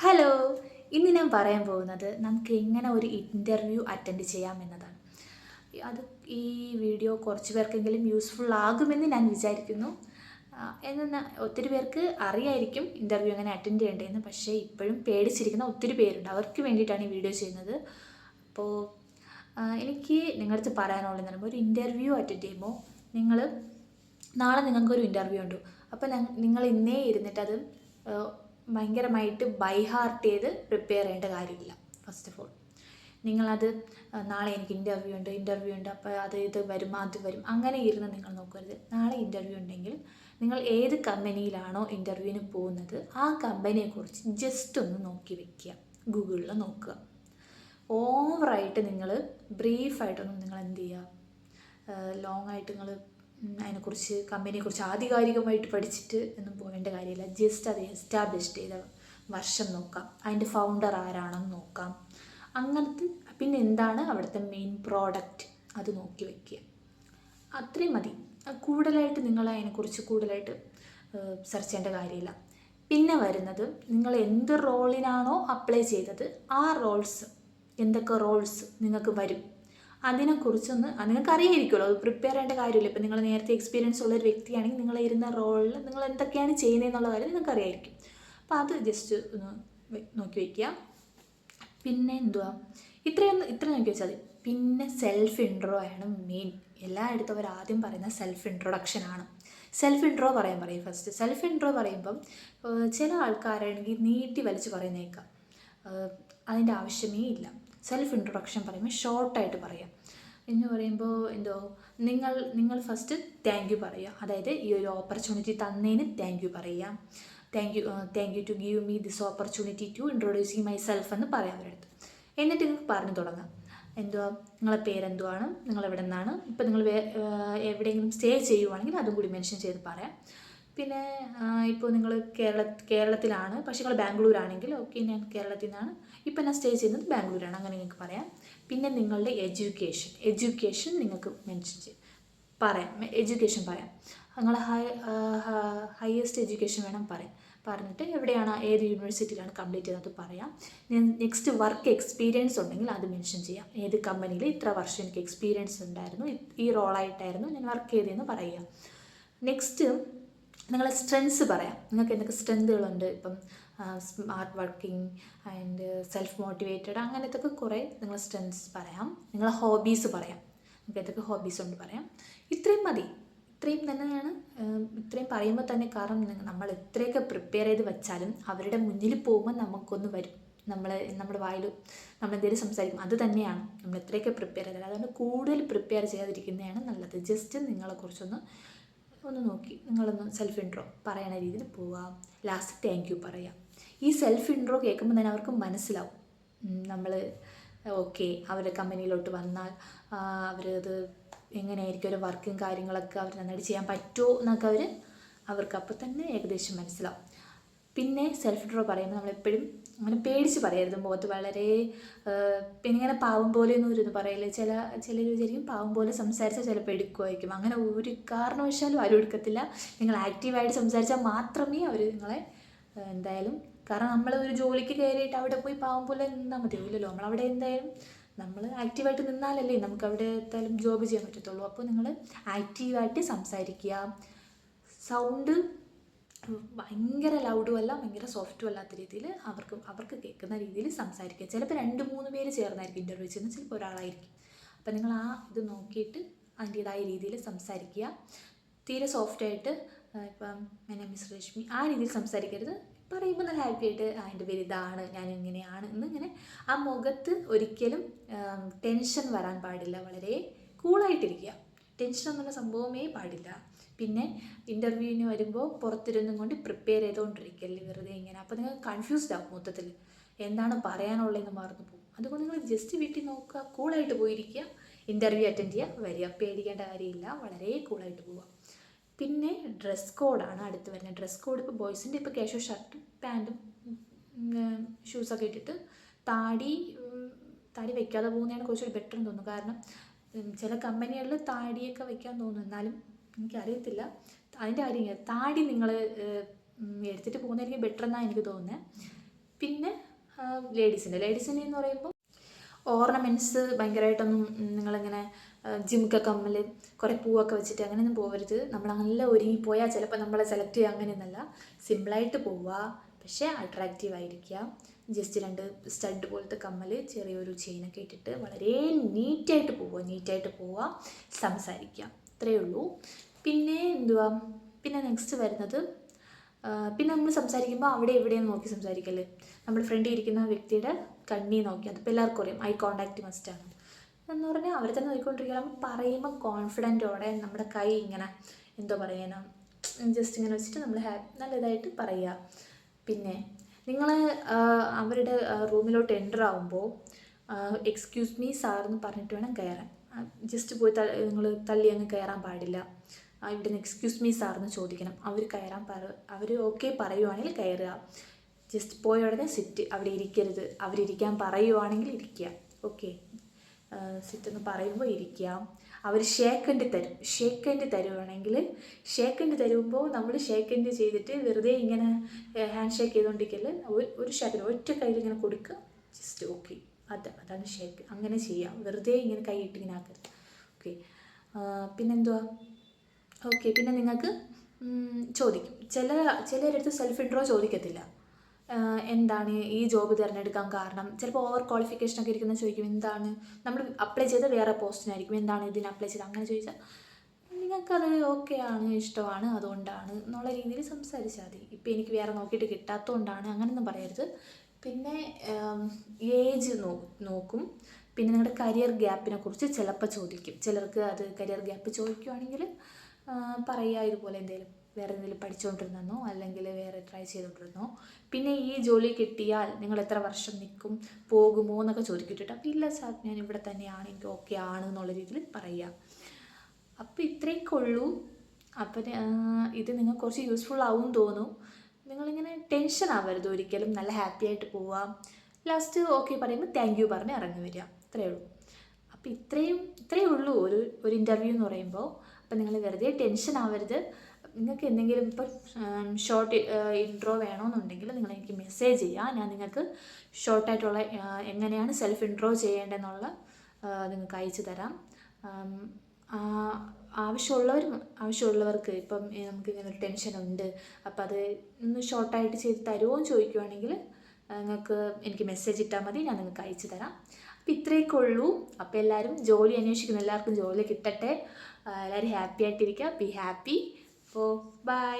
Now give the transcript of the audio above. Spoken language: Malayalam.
ഹലോ, ഇന്ന് ഞാൻ പറയാൻ പോകുന്നത് നമുക്ക് എങ്ങനെ ഒരു ഇൻ്റർവ്യൂ അറ്റൻഡ് ചെയ്യാമെന്നതാണ്. അത് ഈ വീഡിയോ കുറച്ച് പേർക്കെങ്കിലും യൂസ്ഫുൾ ആകുമെന്ന് ഞാൻ വിചാരിക്കുന്നു. എന്നാൽ ഒത്തിരി പേർക്ക് അറിയായിരിക്കും ഇൻ്റർവ്യൂ എങ്ങനെ അറ്റൻഡ് ചെയ്യേണ്ടതെന്ന്, പക്ഷേ ഇപ്പോഴും പേടിച്ചിരിക്കുന്ന ഒത്തിരി പേരുണ്ട്. അവർക്ക് വേണ്ടിയിട്ടാണ് ഈ വീഡിയോ ചെയ്യുന്നത്. അപ്പോൾ എനിക്ക് നിങ്ങളുടെ അടുത്ത് പറയാനുള്ളതെന്ന് പറയുമ്പോൾ, ഒരു ഇൻ്റർവ്യൂ അറ്റൻഡ് ചെയ്യുമ്പോൾ നാളെ നിങ്ങൾക്കൊരു ഇൻ്റർവ്യൂ ഉണ്ട്. അപ്പോൾ നിങ്ങൾ ഇന്നേ ഇരുന്നിട്ടത് ഭയങ്കരമായിട്ട് ബൈ ഹാർട്ട് ചെയ്ത് പ്രിപ്പയർ ചെയ്യേണ്ട കാര്യമില്ല. ഫസ്റ്റ് ഓഫ് ഓൾ നിങ്ങളത് നാളെ എനിക്ക് ഇൻ്റർവ്യൂ ഉണ്ട് അപ്പോൾ ഇത് വരും അത് വരും അങ്ങനെ ഇരുന്ന് നിങ്ങൾ നോക്കരുത്. നാളെ ഇൻ്റർവ്യൂ ഉണ്ടെങ്കിൽ നിങ്ങൾ ഏത് കമ്പനിയിലാണോ ഇൻ്റർവ്യൂവിന് പോകുന്നത് ആ കമ്പനിയെക്കുറിച്ച് ജസ്റ്റ് ഒന്ന് നോക്കി വയ്ക്കുക, ഗൂഗിളിൽ നോക്കുക. ഓവറായിട്ട് നിങ്ങൾ ബ്രീഫായിട്ടൊന്നും നിങ്ങൾ എന്ത് ചെയ്യുക, ലോങ് ആയിട്ട് നിങ്ങൾ അതിനെക്കുറിച്ച് കമ്പനിയെക്കുറിച്ച് ആധികാരികമായിട്ട് പഠിച്ചിട്ട് ഒന്നും പോകേണ്ട കാര്യമില്ല. ജസ്റ്റ് അത് എസ്റ്റാബ്ലിഷ് ചെയ്ത വർഷം നോക്കാം, അതിൻ്റെ ഫൗണ്ടർ ആരാണെന്ന് നോക്കാം. അങ്ങനത്തെ പിന്നെ എന്താണ് അവിടുത്തെ മെയിൻ പ്രോഡക്റ്റ് അത് നോക്കി വയ്ക്കുക. അത്രയും മതി. കൂടുതലായിട്ട് നിങ്ങൾ അതിനെക്കുറിച്ച് കൂടുതലായിട്ട് സെർച്ച് ചെയ്യേണ്ട കാര്യമില്ല. പിന്നെ വരുന്നത്, നിങ്ങൾ എന്ത് റോളിനാണോ അപ്ലൈ ചെയ്തത് ആ എന്തൊക്കെ റോൾസ് നിങ്ങൾക്ക് വരും അതിനെക്കുറിച്ചൊന്ന് നിങ്ങൾക്ക് അറിയായിരിക്കുമല്ലോ. അത് പ്രിപ്പയർ ചെയ്യേണ്ട കാര്യമില്ല. ഇപ്പം നിങ്ങൾ നേരത്തെ എക്സ്പീരിയൻസ് ഉള്ളൊരു വ്യക്തിയാണെങ്കിൽ നിങ്ങൾ ഇരുന്ന റോളിൽ നിങ്ങൾ എന്തൊക്കെയാണ് ചെയ്യുന്നതെന്നുള്ള കാര്യം നിങ്ങൾക്ക് അറിയായിരിക്കും. അപ്പോൾ അത് ജസ്റ്റ് ഒന്ന് നോക്കി വയ്ക്കുക. പിന്നെ എന്തുവാ, ഇത്ര നോക്കി വെച്ചാൽ മതി. പിന്നെ സെൽഫ് ഇൻട്രോ ആണ് മെയിൻ. എല്ലായിടത്തും അവർ ആദ്യം പറയുന്ന സെൽഫ് ഇൻട്രൊഡക്ഷനാണ്. സെൽഫ് ഇൻട്രോ പറയും ഫസ്റ്റ്. സെൽഫ് ഇൻട്രോ പറയുമ്പം ചില ആൾക്കാരാണെങ്കിൽ നീട്ടി വലിച്ച് പറയുന്നേക്കാം. അതിൻ്റെ ആവശ്യമേ ഇല്ല. സെൽഫ് ഇൻട്രൊഡക്ഷൻ പറയുമ്പോൾ ഷോർട്ടായിട്ട് പറയാം. എന്ന് പറയുമ്പോൾ നിങ്ങൾ ഫസ്റ്റ് താങ്ക് യു പറയുക. അതായത് ഈ ഒരു ഓപ്പർച്യൂണിറ്റി തന്നതിന് താങ്ക് യു പറയുക. Thank you to give me this opportunity to introducing my self എന്ന് പറയാം അവരുടെ അടുത്ത്. എന്നിട്ട് നിങ്ങൾക്ക് പറഞ്ഞു തുടങ്ങാം. നിങ്ങളെ പേരെന്തുവാണ്, നിങ്ങൾ എവിടെ നിന്നാണ്, ഇപ്പം നിങ്ങൾ എവിടെയെങ്കിലും സ്റ്റേ ചെയ്യുവാണെങ്കിൽ അതും കൂടി മെൻഷൻ ചെയ്ത് പറയാം. പിന്നെ ഇപ്പോൾ നിങ്ങൾ കേരളത്തിലാണ്, പക്ഷേ നിങ്ങൾ ബാംഗ്ലൂരാണെങ്കിൽ ഓക്കെ ഞാൻ കേരളത്തിൽ നിന്നാണ്, ഇപ്പം ഞാൻ സ്റ്റേ ചെയ്യുന്നത് ബാംഗ്ലൂരാണ്, അങ്ങനെ നിങ്ങൾക്ക് പറയാം. പിന്നെ നിങ്ങളുടെ എഡ്യൂക്കേഷൻ നിങ്ങൾക്ക് മെൻഷൻ പറയാം. എഡ്യൂക്കേഷൻ പറയാം. നിങ്ങളെ ഹയസ്റ്റ് എഡ്യൂക്കേഷൻ വേണം പറഞ്ഞിട്ട് എവിടെയാണ്, ഏത് യൂണിവേഴ്സിറ്റിയിലാണ് കംപ്ലീറ്റ് ചെയ്തത് പറയാം. നെക്സ്റ്റ് വർക്ക് എക്സ്പീരിയൻസ് ഉണ്ടെങ്കിൽ അത് മെൻഷൻ ചെയ്യാം. ഏത് കമ്പനിയിൽ ഇത്ര വർഷം എനിക്ക് എക്സ്പീരിയൻസ് ഉണ്ടായിരുന്നു, ഈ റോളായിട്ടായിരുന്നു ഞാൻ വർക്ക് ചെയ്തതെന്ന് പറയുക. നെക്സ്റ്റ് നിങ്ങളെ സ്ട്രെങ്ത്സ് പറയാം. നിങ്ങൾക്ക് എന്തൊക്കെ സ്ട്രെങ്തുകളുണ്ട്. ഇപ്പം smart working and self motivated അങ്ങനത്തൊക്കെ കുറേ നിങ്ങൾ സ്ട്രെങ്ത്സ് പറയാം. നിങ്ങളെ ഹോബീസ് പറയാം. നിങ്ങൾക്ക് എന്തൊക്കെ ഹോബീസ് ഉണ്ട് പറയാം. ഇത്രയും മതി. ഇത്രയും തന്നെയാണ്. ഇത്രയും പറയുമ്പോൾ തന്നെ, കാരണം നമ്മൾ എത്രയൊക്കെ പ്രിപ്പയർ ചെയ്ത് വെച്ചാലും അവരുടെ മുന്നിൽ പോകുമ്പോൾ നമുക്കൊന്ന് വരും. നമ്മുടെ വായിൽ നമ്മളെന്തെങ്കിലും സംസാരിക്കും, അത് തന്നെയാണ് നമ്മൾ എത്രയൊക്കെ പ്രിപ്പയർ ചെയ്താൽ. അതുകൊണ്ട് കൂടുതൽ പ്രിപ്പയർ ചെയ്യാതിരിക്കുന്നതാണ് നല്ലത്. ജസ്റ്റ് നിങ്ങളെക്കുറിച്ചൊന്ന് നോക്കി നിങ്ങളൊന്ന് സെൽഫ് ഇൻട്രോ പറയണ രീതിയിൽ പോവാം. ലാസ്റ്റ് താങ്ക് യു പറയാം. ഈ സെൽഫ് ഇൻട്രോ കേൾക്കുമ്പോൾ തന്നെ അവർക്ക് മനസ്സിലാവും നമ്മൾ ഓക്കെ അവരുടെ കമ്പനിയിലോട്ട് വന്നാൽ അവരത് എങ്ങനെയായിരിക്കും ഒരു വർക്കും കാര്യങ്ങളൊക്കെ അവർ നന്നായിട്ട് ചെയ്യാൻ പറ്റുമോ എന്നൊക്കെ അവർക്ക് അപ്പോൾ തന്നെ ഏകദേശം മനസ്സിലാവും. പിന്നെ സെൽഫ് ഇൻട്രോ പറയുമ്പോൾ നമ്മളെപ്പോഴും അങ്ങനെ പേടിച്ച് പറയരുത്. മുഖത്ത് വളരെ പിന്നെ ഇങ്ങനെ പാവം പോലെ ഒന്നും ഒരു പറയില്ല. ചിലർ വിചാരിക്കും പാവം പോലെ സംസാരിച്ചാൽ ചിലപ്പോൾ എടുക്കുമായിരിക്കും. അങ്ങനെ ഒരു കാരണവശാലും ആരും എടുക്കത്തില്ല. നിങ്ങൾ ആക്റ്റീവായിട്ട് സംസാരിച്ചാൽ മാത്രമേ അവർ നിങ്ങളെ എന്തായാലും, കാരണം നമ്മൾ ഒരു ജോലിക്ക് കയറിയിട്ട് അവിടെ പോയി പാവം പോലെ നിന്നാൽ മതിയാവില്ലല്ലോ. നമ്മളവിടെ എന്തായാലും നമ്മൾ ആക്റ്റീവായിട്ട് നിന്നാലല്ലേ നമുക്ക് അവിടെ എന്തായാലും ജോബ് ചെയ്യാൻ പറ്റത്തുള്ളൂ. അപ്പോൾ നിങ്ങൾ ആക്റ്റീവായിട്ട് സംസാരിക്കുക. സൗണ്ട് ഭയങ്കര ലൗഡും അല്ല ഭയങ്കര സോഫ്റ്റും അല്ലാത്ത രീതിയിൽ അവർക്ക് കേൾക്കുന്ന രീതിയിൽ സംസാരിക്കുക. ചിലപ്പോൾ 2-3 പേര് ചേർന്നായിരിക്കും ഇൻ്റർവ്യൂ ചെയ്യുന്നത്, ചിലപ്പോൾ ഒരാളായിരിക്കും. അപ്പോൾ നിങ്ങൾ ആ ഇത് നോക്കിയിട്ട് അതിൻ്റേതായ രീതിയിൽ സംസാരിക്കുക. തീരെ സോഫ്റ്റായിട്ട് ഇപ്പം മൈ നെയിം ഈസ് രശ്മി ആ രീതിയിൽ സംസാരിക്കരുത്. പറയുമ്പോൾ നല്ല ഹാപ്പി ആയിട്ട് എൻ്റെ പേര് ഇതാണ്, ഞാൻ ഇങ്ങനെയാണ് എന്നിങ്ങനെ. ആ മുഖത്ത് ഒരിക്കലും ടെൻഷൻ വരാൻ പാടില്ല. വളരെ കൂളായിട്ടിരിക്കുക. ടെൻഷൻ എന്നുള്ള സംഭവമേ പാടില്ല. പിന്നെ ഇൻ്റർവ്യൂവിന് വരുമ്പോൾ പുറത്തിരുന്നും കൊണ്ട് പ്രിപ്പയർ ചെയ്തുകൊണ്ടിരിക്കല്ലേ വെറുതെ ഇങ്ങനെ. അപ്പോൾ നിങ്ങൾ കൺഫ്യൂസ്ഡ് ആവും. മൊത്തത്തിൽ എന്താണ് പറയാനുള്ളതെന്ന് മറന്നു പോകും. അതുകൊണ്ട് നിങ്ങൾ ജസ്റ്റ് വീട്ടിൽ നോക്കുക, കൂളായിട്ട് പോയിരിക്കുക, ഇൻ്റർവ്യൂ അറ്റൻഡ് ചെയ്യുക, വരിക. പേടിക്കേണ്ട കാര്യമില്ല, വളരെ കൂളായിട്ട് പോവുക. പിന്നെ ഡ്രസ് കോഡാണ് അടുത്ത് വരുന്നത്. ഡ്രസ് കോഡ് ഇപ്പോൾ ബോയ്സിൻ്റെ ഇപ്പോൾ കാഷ്വൽ ഷർട്ടും പാൻറ്റും ഷൂസൊക്കെ ഇട്ടിട്ട് താടി വയ്ക്കാതെ പോകുന്നതാണ് കുറച്ചുകൂടി ബെറ്റർ എന്ന് തോന്നുന്നു. കാരണം ചില കമ്പനികളിൽ താടിയൊക്കെ വയ്ക്കാൻ തോന്നുന്നു, എന്നാലും എനിക്കറിയത്തില്ല അതിൻ്റെ കാര്യം. താടി നിങ്ങൾ എടുത്തിട്ട് പോകുന്നതായിരിക്കും ബെറ്റർ എന്നാണ് എനിക്ക് തോന്നുന്നത്. പിന്നെ ലേഡീസിൻ്റെ എന്ന് പറയുമ്പോൾ ഓർണമെൻറ്റ്സ് ഭയങ്കരമായിട്ടൊന്നും നിങ്ങളിങ്ങനെ ജിമിക്ക കമ്മൽ കുറേ പൂവൊക്കെ വെച്ചിട്ട് അങ്ങനെയൊന്നും പോകരുത്. നമ്മൾ നല്ല ഒരുങ്ങിപ്പോയാൽ ചിലപ്പോൾ നമ്മളെ സെലക്ട് ചെയ്യുക അങ്ങനെയൊന്നല്ല. സിമ്പിളായിട്ട് പോവുക, പക്ഷേ അട്രാക്റ്റീവ് ആയിരിക്കുക. ജസ്റ്റ് 2 സ്റ്റഡ് പോലത്തെ കമ്മൽ, ചെറിയൊരു ചെയിനൊക്കെ ഇട്ടിട്ട് വളരെ നീറ്റായിട്ട് പോവുക, സംസാരിക്കുക. ഇത്രയേ ഉള്ളൂ. പിന്നെ പിന്നെ നെക്സ്റ്റ് വരുന്നത്, പിന്നെ നമ്മൾ സംസാരിക്കുമ്പോൾ അവിടെ എവിടെയും നോക്കി സംസാരിക്കല്ലേ. നമ്മൾ ഫ്രണ്ടിൽ ഇരിക്കുന്ന വ്യക്തിയുടെ കണ്ണി നോക്കി, അതിപ്പോൾ എല്ലാവർക്കും അറിയാം, ഐ കോണ്ടാക്റ്റ് മസ്റ്റാണ് എന്ന് പറഞ്ഞാൽ അവർ തന്നെ നോക്കിക്കൊണ്ടിരിക്കുക. നമ്മൾ പറയുമ്പോൾ കോൺഫിഡൻറ്റോടെ നമ്മുടെ കൈ ഇങ്ങനെ എന്തോ പറയാനാ ജസ്റ്റ് ഇങ്ങനെ വെച്ചിട്ട് നമ്മൾ നല്ല ഇതായിട്ട് പറയുക. പിന്നെ നിങ്ങൾ അവരുടെ റൂമിലോട്ട് എൻ്റർ ആകുമ്പോൾ എക്സ്ക്യൂസ് മീ സാർ എന്ന് പറഞ്ഞിട്ട് വേണം കയറാൻ. ജസ്റ്റ് പോയി നിങ്ങൾ തള്ളി അങ്ങ് കയറാൻ പാടില്ല. ഇവിടെ നിന്ന് എക്സ്ക്യൂസ് മീ സാർ എന്ന് ചോദിക്കണം. അവർ ഓക്കെ പറയുവാണെങ്കിൽ കയറുക. ജസ്റ്റ് പോയ ഉടനെ സിറ്റ്, അവിടെ ഇരിക്കരുത്. അവരിരിക്കാൻ പറയുവാണെങ്കിൽ ഇരിക്കുക. ഓക്കെ, സിറ്റ് എന്ന് പറയുമ്പോൾ ഇരിക്കുക. അവർ ഷേക്ക് ഹാൻഡ് തരുവാണെങ്കിൽ തരുമ്പോൾ നമ്മൾ ഷേക്ക് ഹാൻഡ് ചെയ്തിട്ട് വെറുതെ ഇങ്ങനെ ഹാൻഡ് ഷേക്ക് ചെയ്തുകൊണ്ടിരിക്കല്. ഒരു ഷേക്കിന് ഒറ്റ കയ്യിൽ ഇങ്ങനെ കൊടുക്കുക, ജസ്റ്റ് ഓക്കെ, അതാണ് ഷേക്ക്. അങ്ങനെ ചെയ്യാം, വെറുതെ ഇങ്ങനെ കൈയിട്ട് ഇങ്ങനെ ആക്കരുത്. ഓക്കെ, പിന്നെന്തുവാ? ഓക്കെ, പിന്നെ നിങ്ങൾക്ക് ചോദിക്കും, ചിലരടുത്ത് സെൽഫ് ഇൻട്രോ ചോദിക്കത്തില്ല. എന്താണ് ഈ ജോബ് തിരഞ്ഞെടുക്കാൻ കാരണം? ചിലപ്പോൾ ഓവർ ക്വാളിഫിക്കേഷനൊക്കെ ഇരിക്കുന്ന ചോദിക്കും, എന്താണ് നമ്മൾ അപ്ലൈ ചെയ്ത വേറെ പോസ്റ്റിനായിരിക്കും, എന്താണ് ഇതിന് അപ്ലൈ ചെയ്ത് അങ്ങനെ ചോദിച്ചാൽ നിങ്ങൾക്കത് ഓക്കെ ആണ്, ഇഷ്ടമാണ്, അതുകൊണ്ടാണ് എന്നുള്ള രീതിയിൽ സംസാരിച്ചാൽ മതി. ഇപ്പോൾ എനിക്ക് വേറെ നോക്കിയിട്ട് കിട്ടാത്തതുകൊണ്ടാണ് അങ്ങനെയൊന്നും പറയരുത്. പിന്നെ ഏജ് നോക്കും. പിന്നെ നിങ്ങളുടെ കരിയർ ഗ്യാപ്പിനെ കുറിച്ച് ചിലപ്പോൾ ചോദിക്കും. ചിലർക്ക് അത് കരിയർ ഗ്യാപ്പ് ചോദിക്കുവാണെങ്കിൽ പറയുക, ഇതുപോലെ വേറെ എന്തെങ്കിലും പഠിച്ചുകൊണ്ടിരുന്നോ അല്ലെങ്കിൽ വേറെ ട്രൈ ചെയ്തുകൊണ്ടിരുന്നോ. പിന്നെ ഈ ജോലി കിട്ടിയാൽ നിങ്ങൾ എത്ര വർഷം നിൽക്കും, പോകുമോ എന്നൊക്കെ ചോദിക്കിട്ടിട്ട്, അപ്പോൾ ഇല്ല സാർ ഞാൻ ഇവിടെ തന്നെയാണ്, എനിക്ക് ഓക്കെ ആണ് എന്നുള്ള രീതിയിൽ പറയുക. അപ്പോൾ ഇത്രയൊക്കെ ഉള്ളൂ. അപ്പം ഇത് നിങ്ങൾക്ക് കുറച്ച് യൂസ്ഫുൾ ആവും തോന്നും. നിങ്ങളിങ്ങനെ ടെൻഷൻ ആവരുത് ഒരിക്കലും, നല്ല ഹാപ്പി ആയിട്ട് പോവുക. ലാസ്റ്റ് ഓക്കെ പറയുമ്പോൾ താങ്ക് യു പറഞ്ഞ് ഇറങ്ങി വരിക. ഇത്രയേ ഉള്ളൂ. അപ്പോൾ ഇത്രയേ ഉള്ളൂ ഒരു ഇൻ്റർവ്യൂ എന്ന് പറയുമ്പോൾ. അപ്പം നിങ്ങൾ വെറുതെ ടെൻഷൻ ആവരുത്. നിങ്ങൾക്ക് എന്തെങ്കിലും ഇപ്പം ഷോർട്ട് ഇൻട്രോ വേണമെന്നുണ്ടെങ്കിൽ നിങ്ങൾ എനിക്ക് മെസ്സേജ് ചെയ്യുക. ഞാൻ നിങ്ങൾക്ക് ഷോർട്ടായിട്ടുള്ള എങ്ങനെയാണ് സെൽഫ് ഇൻട്രോ ചെയ്യേണ്ടതെന്നുള്ള നിങ്ങൾക്ക് അയച്ചു തരാം. ആവശ്യമുള്ളവർക്ക് ഇപ്പം നമുക്കിങ്ങനെ ഒരു ടെൻഷനുണ്ട്, അപ്പം അത് ഒന്ന് ഷോർട്ടായിട്ട് ചെയ്ത് തരുമോ എന്ന് ചോദിക്കുവാണെങ്കിൽ നിങ്ങൾക്ക് എനിക്ക് മെസ്സേജ് ഇട്ടാൽ മതി, ഞാൻ നിങ്ങൾക്ക് അയച്ചു തരാം. അപ്പം ഇത്രയൊക്കെ ഉള്ളൂ. അപ്പോൾ എല്ലാവരും ജോലി അന്വേഷിക്കുന്ന എല്ലാവർക്കും ജോലി കിട്ടട്ടെ. എല്ലാവരും ഹാപ്പി ആയിട്ടിരിക്കുക. Be happy. അപ്പോൾ ബൈ.